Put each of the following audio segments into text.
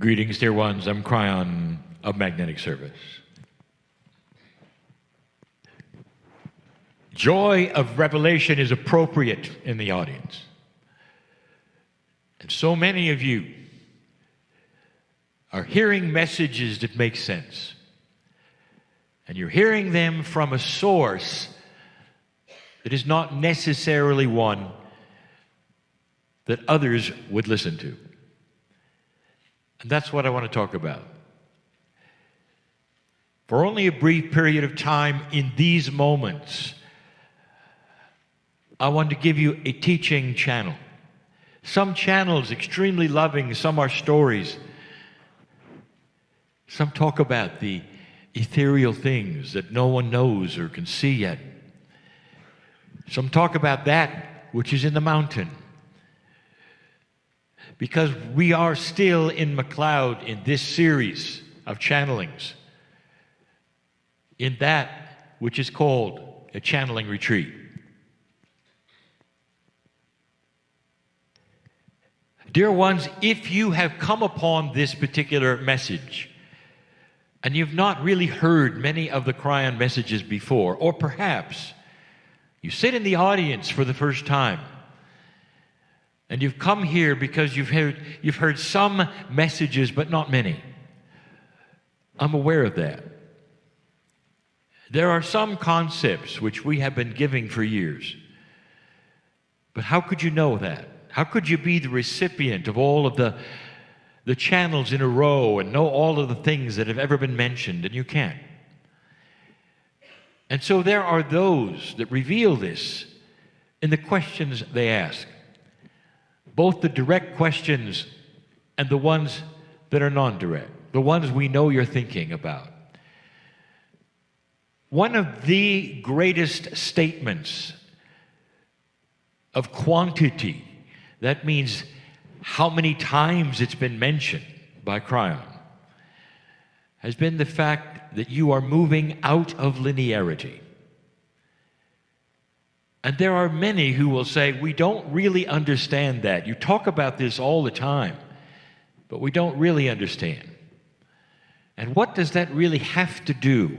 Greetings, dear ones. I'm Kryon of Magnetic Service. Joy of revelation is appropriate in the audience. And so many of you are hearing messages that make sense. And you're hearing them from a source that is not necessarily one that others would listen to. And that's what I want to talk about. For only a brief period of time in these moments, I want to give you a teaching channel. Some channels extremely loving, some are stories. Some talk about the ethereal things that no one knows or can see yet. Some talk about that which is in the mountain. Because we are still in McCloud in this series of channelings, in that which is called a channeling retreat. Dear ones, if you have come upon this particular message and you've not really heard many of the Kryon messages before, or perhaps you sit in the audience for the first time, and you've come here because you've heard some messages, but not many. I'm aware of that. There are some concepts which we have been giving for years. But how could you know that? How could you be the recipient of all of the channels in a row and know all of the things that have ever been mentioned? And you can't. And so there are those that reveal this in the questions they ask. Both the direct questions and the ones that are non-direct, the ones we know you're thinking about. One of the greatest statements of quantity, that means how many times it's been mentioned by Kryon, has been the fact that you are moving out of linearity. And there are many who will say, we don't really understand that. You talk about this all the time, but we don't really understand. And what does that really have to do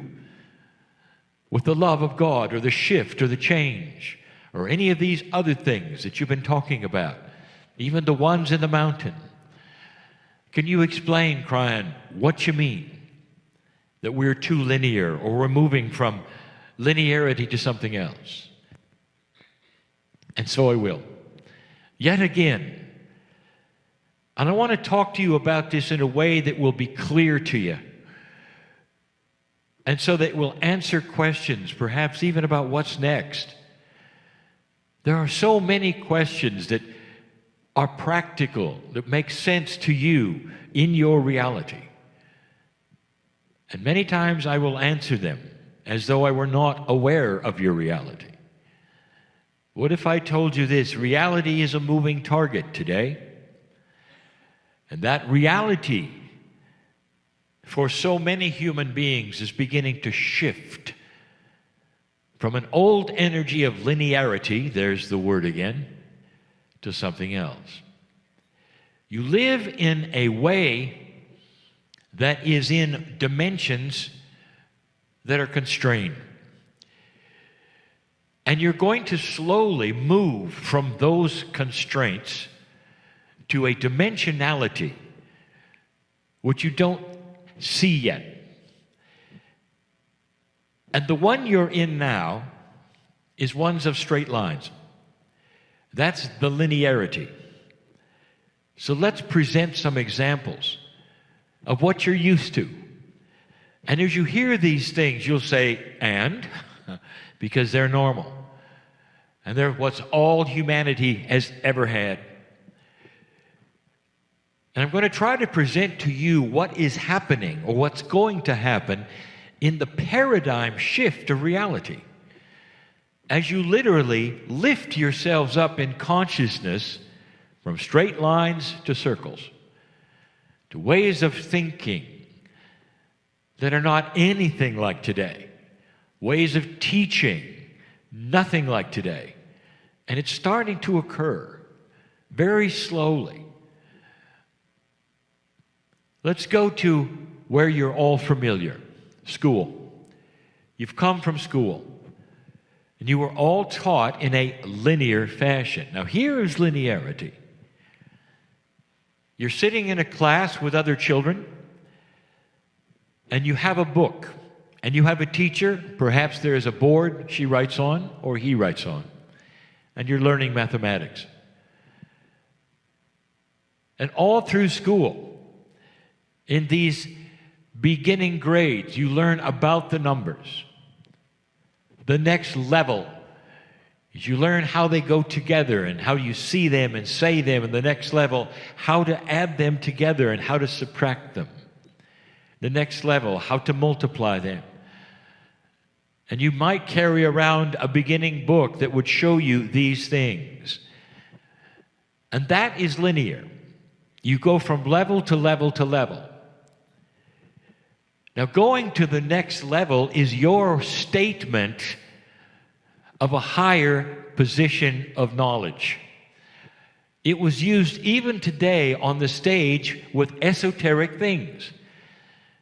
with the love of God or the shift or the change or any of these other things that you've been talking about, even the ones in the mountain? Can you explain, Kryon, what you mean that we're too linear or we're moving from linearity to something else? And so I will. Yet again. And I want to talk to you about this in a way that will be clear to you. And so that will answer questions, perhaps even about what's next. There are so many questions that are practical, that make sense to you in your reality. And many times I will answer them as though I were not aware of your reality. What if I told you this? Reality is a moving target today. And that reality for so many human beings is beginning to shift from an old energy of linearity, there's the word again, to something else. You live in a way that is in dimensions that are constrained. And you're going to slowly move from those constraints to a dimensionality which you don't see yet. And the one you're in now is ones of straight lines. That's the linearity. So let's present some examples of what you're used to. And as you hear these things, you'll say, and? Because they're normal. And they're what's all humanity has ever had. And I'm going to try to present to you what is happening or what's going to happen in the paradigm shift of reality. As you literally lift yourselves up in consciousness from straight lines to circles, to ways of thinking that are not anything like today, ways of teaching nothing like today. And it's starting to occur very slowly. Let's go to where you're all familiar, school. You've come from school, and you were all taught in a linear fashion. Now, here is linearity. You're sitting in a class with other children, and you have a book, and you have a teacher. Perhaps there is a board she writes on, or he writes on, and you're learning mathematics. And all through school, in these beginning grades, you learn about the numbers. The next level is you learn how they go together and how you see them and say them. And the next level, how to add them together and how to subtract them. The next level, how to multiply them. And you might carry around a beginning book that would show you these things. And that is linear. You go from level to level to level. Now, going to the next level is your statement of a higher position of knowledge. It was used even today on the stage with esoteric things.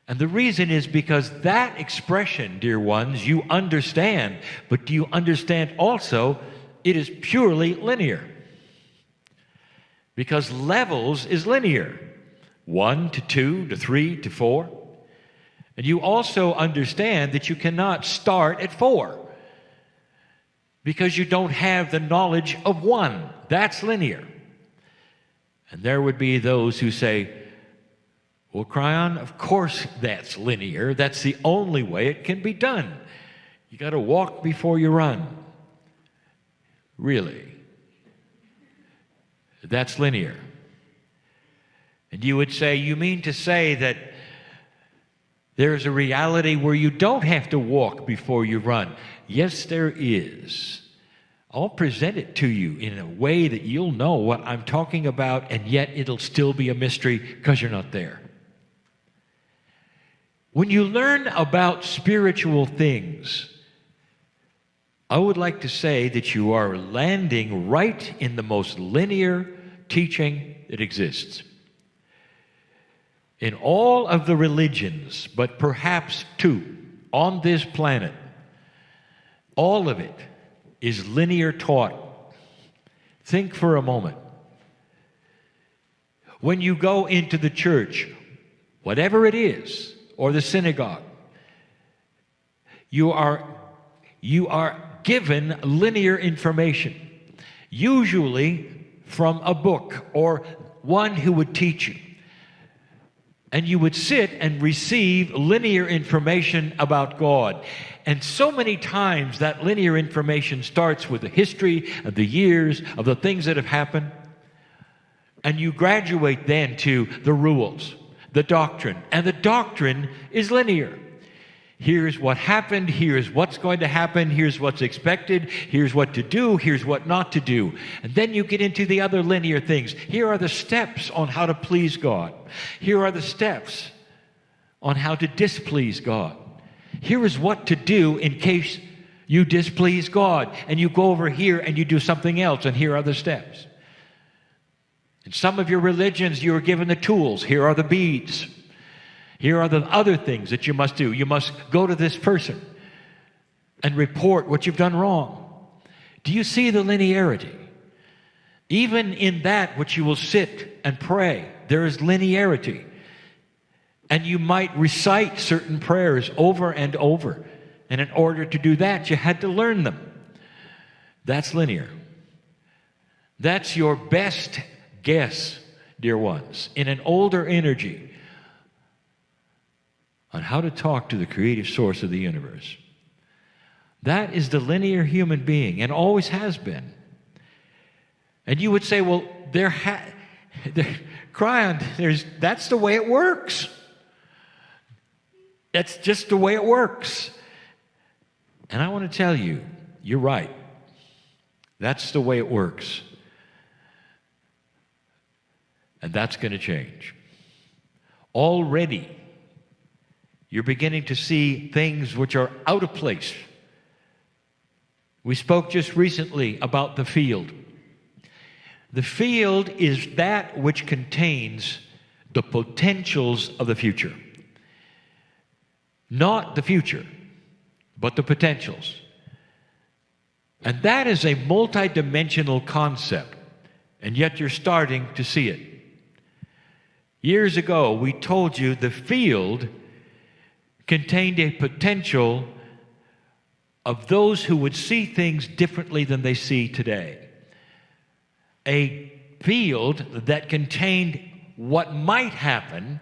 And the reason is because that expression, dear ones, you understand, but do you understand also it is purely linear? Because levels is linear. 1 to 2 to 3 to 4. And you also understand that you cannot start at 4 because you don't have the knowledge of 1. That's linear. And there would be those who say, well, Kryon, of course that's linear. That's the only way it can be done. You got to walk before you run. Really? That's linear. And you would say, you mean to say that there's a reality where you don't have to walk before you run? Yes, there is. I'll present it to you in a way that you'll know what I'm talking about, and yet it'll still be a mystery because you're not there. When you learn about spiritual things, I would like to say that you are landing right in the most linear teaching that exists. In all of the religions, but perhaps 2 on this planet, all of it is linear taught. Think for a moment. When you go into the church, whatever it is, or the synagogue, you are given linear information, usually from a book or one who would teach you. And you would sit and receive linear information about God. And so many times that linear information starts with the history of the years of the things that have happened. And you graduate then to the rules, the doctrine. And the doctrine is linear. Here's what happened, here's what's going to happen, here's what's expected, here's what to do, here's what not to do. And then you get into the other linear things. Here are the steps on how to please God. Here are the steps on how to displease God. Here is what to do in case you displease God. And you go over here and you do something else, and here are the steps. In some of your religions, you are given the tools. Here are the beads. Here are the other things that you must do. You must go to this person and report what you've done wrong. Do you see the linearity? Even in that which you will sit and pray, there is linearity. And you might recite certain prayers over and over. And in order to do that, you had to learn them. That's linear. That's your best guess, dear ones, in an older energy on how to talk to the creative source of the universe. That is the linear human being, and always has been. And you would say, well, Kryon, that's the way it works. That's just the way it works. And I want to tell you, you're right. That's the way it works. And that's going to change. Already, you're beginning to see things which are out of place. We spoke just recently about the field. The field is that which contains the potentials of the future. Not the future, but the potentials. And that is a multidimensional concept, and yet you're starting to see it. Years ago, we told you the field contained a potential of those who would see things differently than they see today. A field that contained what might happen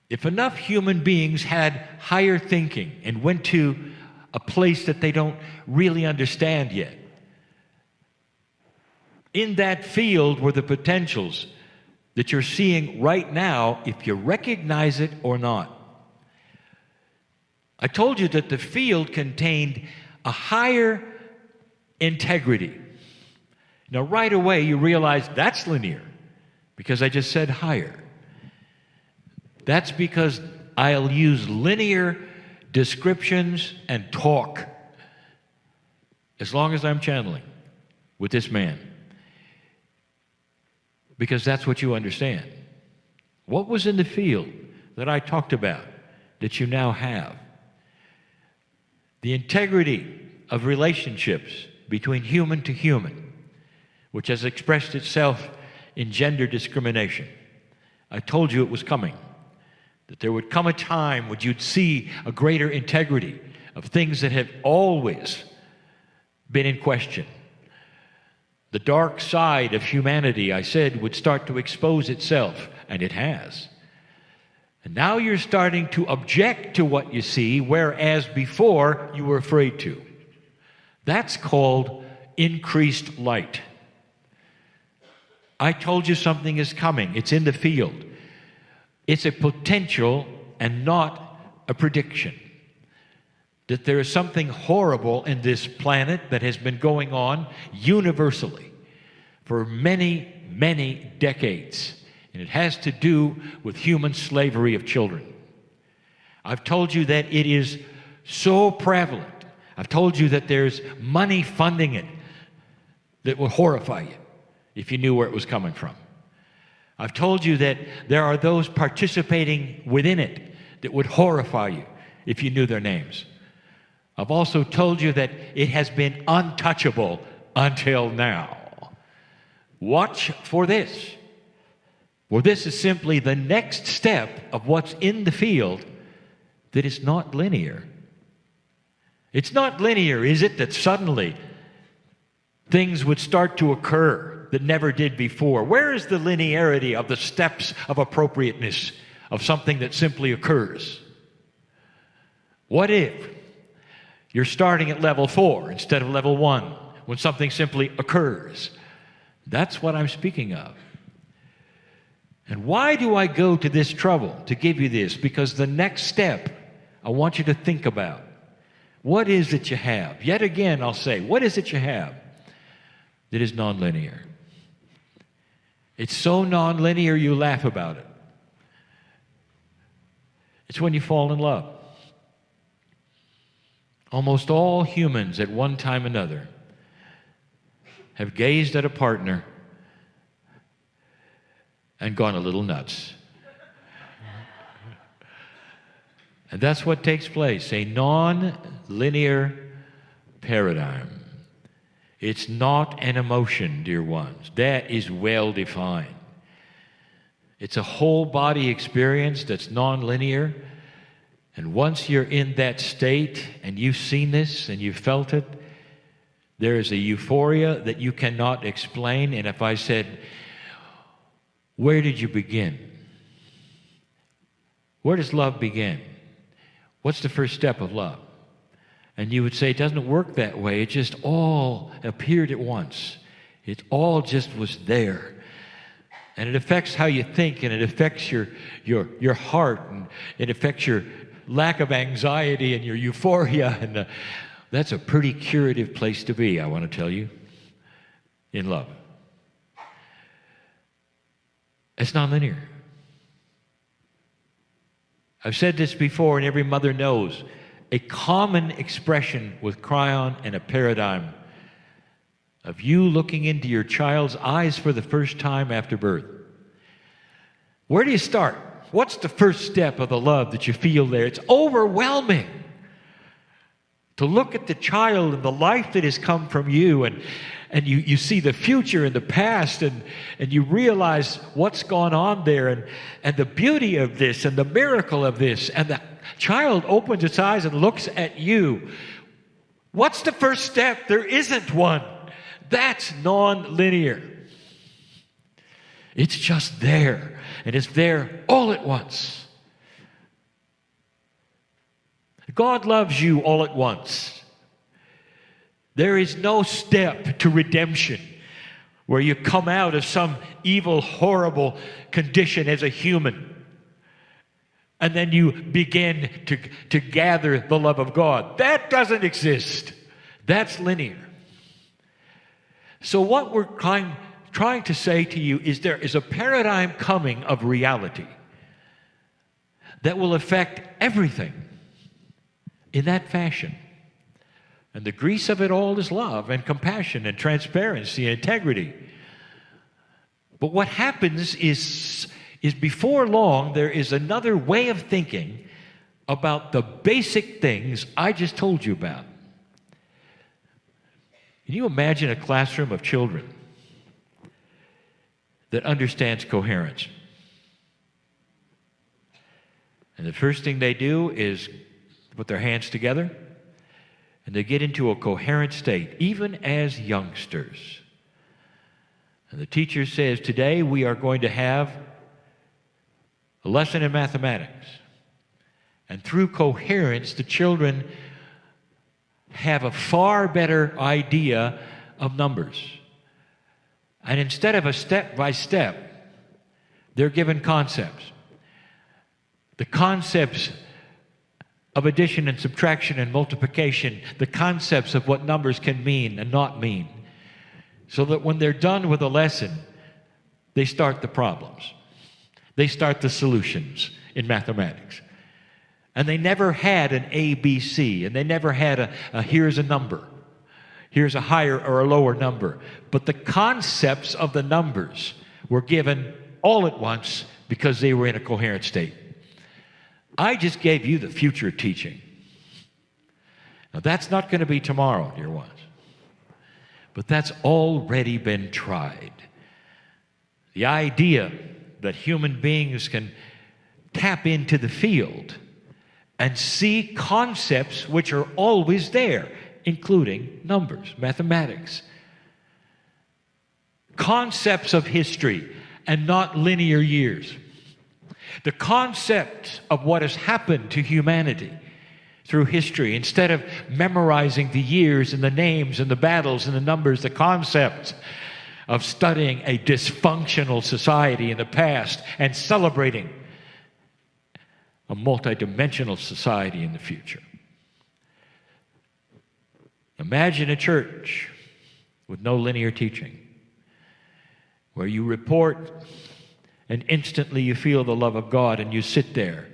if enough human beings had higher thinking and went to a place that they don't really understand yet. In that field were the potentials that you're seeing right now, if you recognize it or not. I told you that the field contained a higher integrity. Now, right away, you realize that's linear, because I just said higher. That's because I'll use linear descriptions and talk as long as I'm channeling with this man, because that's what you understand. What was in the field that I talked about that you now have? The integrity of relationships between human to human, which has expressed itself in gender discrimination. I told you it was coming, that there would come a time when you'd see a greater integrity of things that have always been in question. The dark side of humanity, I said, would start to expose itself, and it has. And now you're starting to object to what you see, whereas before you were afraid to. That's called increased light. I told you something is coming. It's in the field. It's a potential and not a prediction. That there is something horrible in this planet that has been going on universally for many, many decades. And it has to do with human slavery of children. I've told you that it is so prevalent. I've told you that there's money funding it that would horrify you if you knew where it was coming from. I've told you that there are those participating within it that would horrify you if you knew their names. I've also told you that it has been untouchable until now. Watch for this. Well, this is simply the next step of what's in the field that is not linear. It's not linear, is it, that suddenly things would start to occur that never did before? Where is the linearity of the steps of appropriateness of something that simply occurs? What if you're starting at level 4 instead of level 1 when something simply occurs? That's what I'm speaking of. And why do I go to this trouble to give you this? Because the next step I want you to think about. What is it you have? Yet again, I'll say, what is it you have that is nonlinear? It's so nonlinear you laugh about it. It's when you fall in love. Almost all humans at one time or another have gazed at a partner and gone a little nuts. And that's what takes place, a non-linear paradigm. It's not an emotion, dear ones. That is well defined. It's a whole body experience that's non-linear. And once you're in that state and you've seen this and you've felt it, there is a euphoria that you cannot explain. And if I said, where did you begin? Where does love begin? What's the first step of love? And you would say, it doesn't work that way. It just all appeared at once. It all just was there. And it affects how you think, and it affects your heart, and it affects your lack of anxiety and your euphoria. And that's a pretty curative place to be, I want to tell you, in love. It's nonlinear. I've said this before, and every mother knows, a common expression with Kryon and a paradigm of you looking into your child's eyes for the first time after birth. Where do you start? What's the first step of the love that you feel there? It's overwhelming to look at the child and the life that has come from you, and you see the future and the past, and you realize what's gone on there, and the beauty of this and the miracle of this, and the child opens its eyes and looks at you. What's the first step? There isn't one. That's non-linear. It's just there, and it's there all at once. God loves you all at once. There is no step to redemption where you come out of some evil, horrible condition as a human, and then you begin to gather the love of God. That doesn't exist. That's linear. So what we're trying to say to you is there is a paradigm coming of reality that will affect everything in that fashion. And the grease of it all is love and compassion and transparency and integrity. But what happens is before long, there is another way of thinking about the basic things I just told you about. Can you imagine a classroom of children that understands coherence? And the first thing they do is put their hands together, and they get into a coherent state, even as youngsters. And the teacher says, today we are going to have a lesson in mathematics. And through coherence, the children have a far better idea of numbers. And instead of a step-by-step, they're given concepts. The concepts of addition and subtraction and multiplication, the concepts of what numbers can mean and not mean, so that when they're done with a lesson, they start the problems. They start the solutions in mathematics. And they never had an ABC, and they never had a here's a number, here's a higher or a lower number. But the concepts of the numbers were given all at once because they were in a coherent state. I just gave you the future teaching. Now, that's not going to be tomorrow, dear ones. But that's already been tried. The idea that human beings can tap into the field and see concepts which are always there, including numbers, mathematics, concepts of history, and not linear years. The concept of what has happened to humanity through history, instead of memorizing the years and the names and the battles and the numbers, the concept of studying a dysfunctional society in the past and celebrating a multidimensional society in the future. Imagine a church with no linear teaching, where you report and instantly you feel the love of God, and you sit there.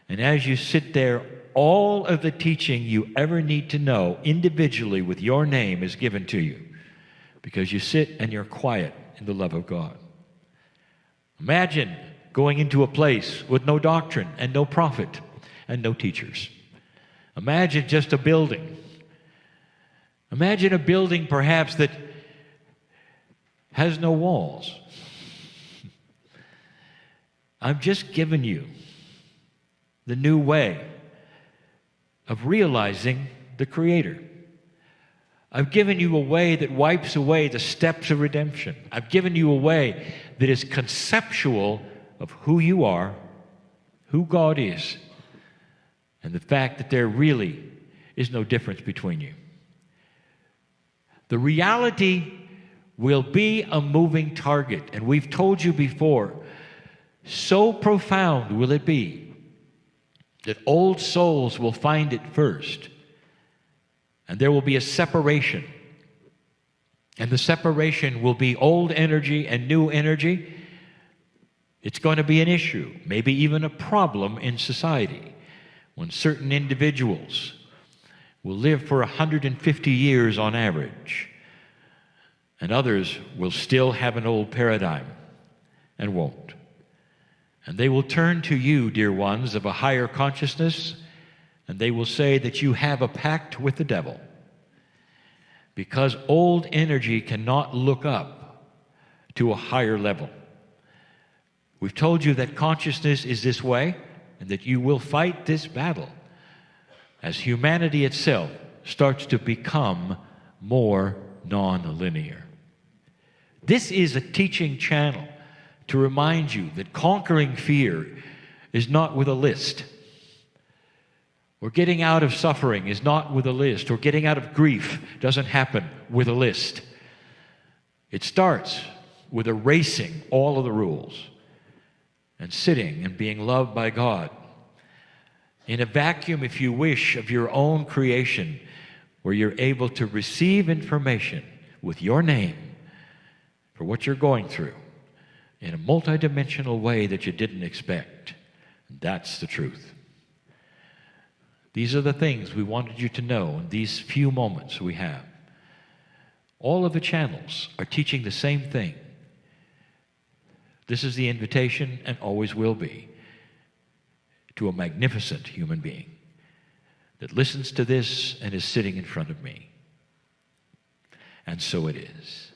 And as you sit there, all of the teaching you ever need to know individually with your name is given to you, because you sit and you're quiet in the love of God. Imagine going into a place with no doctrine and no prophet and no teachers. Imagine just a building. Imagine a building perhaps that has no walls. I've just given you the new way of realizing the Creator. I've given you a way that wipes away the steps of redemption. I've given you a way that is conceptual of who you are, who God is, and the fact that there really is no difference between you. The reality will be a moving target, and we've told you before, so profound will it be that old souls will find it first, and there will be a separation. And the separation will be old energy and new energy. It's going to be an issue, maybe even a problem in society, when certain individuals will live for 150 years on average, and others will still have an old paradigm and won't. And they will turn to you, dear ones, of a higher consciousness, and they will say that you have a pact with the devil. Because old energy cannot look up to a higher level. We've told you that consciousness is this way, and that you will fight this battle as humanity itself starts to become more non-linear. This is a teaching channel to remind you that conquering fear is not with a list. Or getting out of suffering is not with a list. Or getting out of grief doesn't happen with a list. It starts with erasing all of the rules and sitting and being loved by God in a vacuum, if you wish, of your own creation, where you're able to receive information with your name for what you're going through in a multidimensional way that you didn't expect. That's the truth. These are the things we wanted you to know in these few moments we have. All of the channels are teaching the same thing. This is the invitation, and always will be, to a magnificent human being that listens to this and is sitting in front of me. And so it is.